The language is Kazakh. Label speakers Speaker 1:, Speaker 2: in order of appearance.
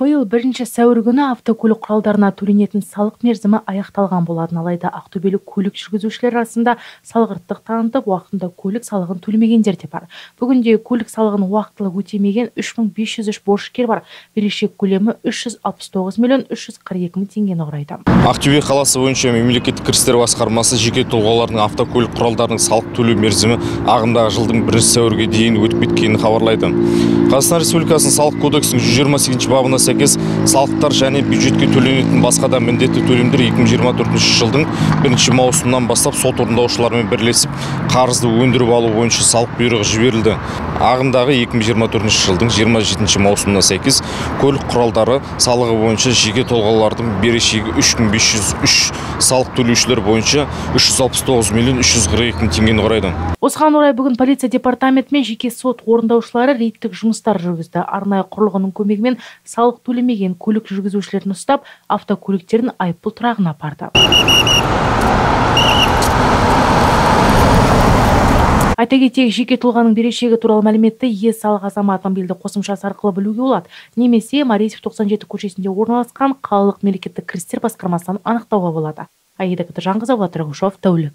Speaker 1: Биыл 1 сәуір күні автокөлік құралдарына төленетін салық мерзімі аяқталған болатын, алайда ақтөбелік көлік жүргізушілер арасында салғырттық танытып, уақытында көлік салығын төлемегендер де бар. Бүгінде көлік салығын уақытылы өтемеген 3503 борышкер бар. Берешек көлемі 369 миллион 342 мың теңгені құрайды.
Speaker 2: Ақтөбе қаласы бойынша мемлекеттік кірістер басқармасы жеке тұлғалардың автокөлік құралдарының салық төлеу мерзімі ағымдағы жылдың 1 сәуірге дейін өтіп кеткенін хабарлайды. Қазақстан Республикасының салық кодексінің 128 бабына сәйкес салықтар және бюджетке төленетін басқа да міндетті төлемдер 2024 жылдың 1 маусымнан бастап сот орындаушыларымен бірлесіп қарызды өндіріп алу бойынша салық бұйрығы жіберілді. Ағымдағы 2024 жылдың 27 маусымына сәйкес көлік құралдары салығы бойынша жеке тұлғалардың берешегі 3503, салық төлеушілер бойынша 369 миллион 342 мың теңгені құрайды.
Speaker 1: Осыған орай бүгін полиция департаменті мен жеке сот орындаушылары рейдтік жұмыстар жүргізді. Арнайы құрылғының көмегімен салық төлемеген көлік жүргізушілерін ұстап, автокөліктерін айыппұл тұрағына апарды. Айта кетейік, жеке тұлғаның берешегі туралы мәліметті салық азамат мобильді қосымшасы арқылы білуге болады. Немесе Моресев 97 көшесінде орналасқан қалалық мемлекеттік кірістер басқармасынан анықтауға болады. Аида Катажанқызы, Влад Рогушов, Тәулік.